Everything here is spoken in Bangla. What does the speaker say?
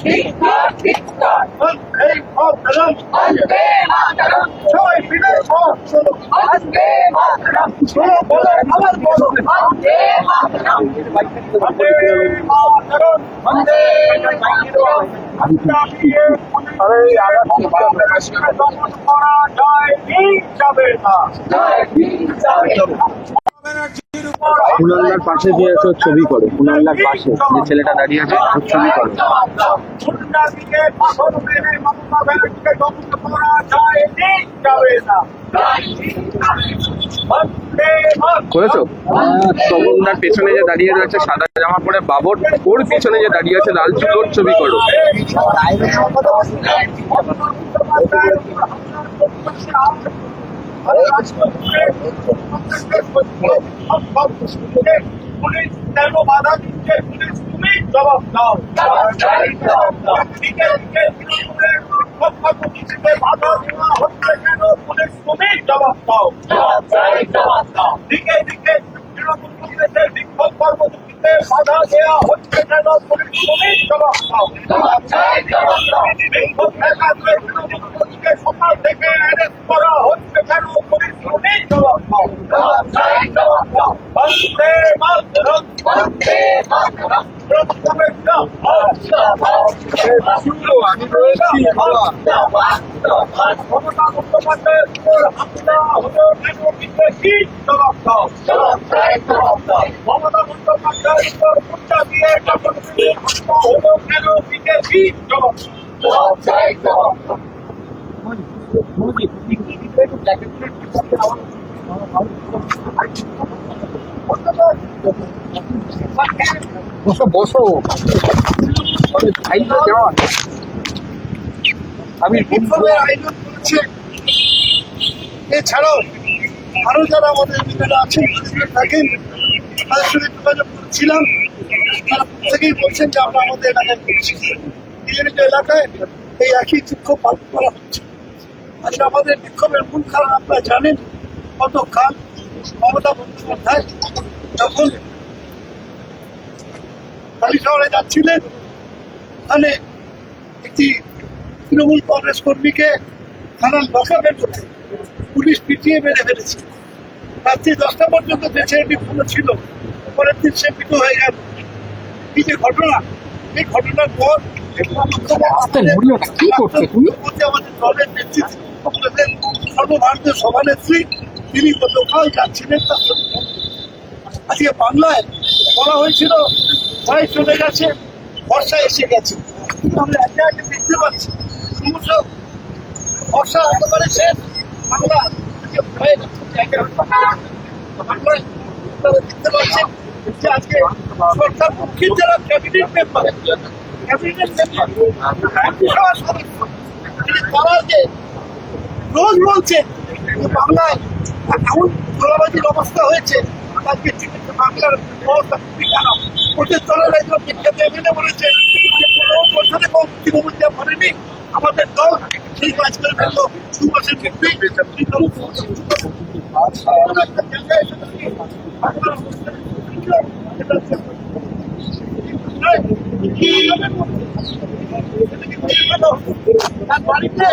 वंदे मातरम সবাই মিলে वंदे मातरम বলো বলো আবার বলো वंदे मातरम वंदे मातरम वंदे मातरम अरे जय भीम যাবে না জয় ভীম যাবে না কুনাল্লার পাশে দিয়ে এসে ছবি করো, কুনাল্লার পাশে যে ছেলেটা দাঁড়িয়ে আছে ওর ছবি করো। করেছো? তপনদার পেছনে যে দাঁড়িয়ে রয়েছে সাদা জামা পরে বাবর, ওর পিছনে যে দাঁড়িয়ে আছে লাল চুল, ওর ছবি করো। পুলিশ কেন বাধা দিচ্ছে? পুলিশ তুমি জবাব দাও। বাধা দেওয়া হচ্ছে কেন? পুলিশ তুমি জবাব দাও। দিকে দিকে তৃণমূল কংগ্রেসের বিক্ষোভ কর্মসূচিতে বাধা দেওয়া হচ্ছে কেন? পুলিশ তুমি জবাব দাও। বিক্ষোভ দেখাচ্ছে তৃণমূল কংগ্রেসকে সকাল থেকে অ্যারেস্ট করা হচ্ছে কেন? পুলিশ তুমি জবাব দাও। বন্দে মাতরম বন্দে মাতরম আমি রয়েছি মমতা বন্দ্যোপাধ্যায়ের উপর হামলা হলো কেন? বিদেশি জবাব দাও। মমতা বন্দ্যোপাধ্যায়ের উপর গুন্ডা দিয়ে যখন হামলা হলো কেন? বিদেশি জবাব দাও। বসো কেমন আমি বিক্ষোভের আয়োজন করেছে। এছাড়াও আরো যারা আমাদের ভিতরে আছেন থাকেন তাদের সঙ্গে যোগাযোগ করেছিলাম। তারা প্রত্যেকেই বলছেন যে আমরা আমাদের এলাকায় করছি, নিজ নিজ এলাকায় এই একই বিক্ষোভ পালন করা হচ্ছে। আজকে আমাদের বিক্ষোভের মূল কারণ আপনারা জানেন, গতকাল মমতা বন্দ্যোপাধ্যায় যখন শহরে যাচ্ছিলেন, ওখানে একটি তৃণমূল কংগ্রেস কর্মীকে থানার লকআপের মধ্যে পুলিশ পিটিয়ে মেরে ফেলেছে। রাত্রি 10টা পর্যন্ত দেশে বিক্ষোভ ছিল, পরের দিন সে মৃত হয়ে গেল। এই যে ঘটনা, এই ঘটনার পর আমাদের দলের নেতৃত্ব কংগ্রেসের সর্বভারতীয় সভানেত্রী তিনি গতকাল যাচ্ছিলেন তার সঙ্গে। আজকে বাংলায় বলা হয়েছিল ভয় চলে গেছে, বর্ষা এসে গেছে, কিন্তু আমরা একে একে দেখতে পাচ্ছি ক্রমশ বর্ষা হতে পারে শেষ। বাংলা ভয়ে বাংলায় আপনারা দেখতে পাচ্ছেন যে আজকে সরকার পক্ষের যারা ক্যাবিনেট মেম্বার তারা যে রোজ বলছে বাংলায় এমন গোলাবাজির অবস্থা হয়েছে, আজকে বাংলার অবস্থা খুবই খারাপ। ওদের দলের একজন বিখ্যাত এমএলএ বলেছেন যে 15 বছরে তৃণমূল যা করেনি আমাদের দল সেই কাজ করে ফেললো 2 মাসের মধ্যেই। বাড়িতে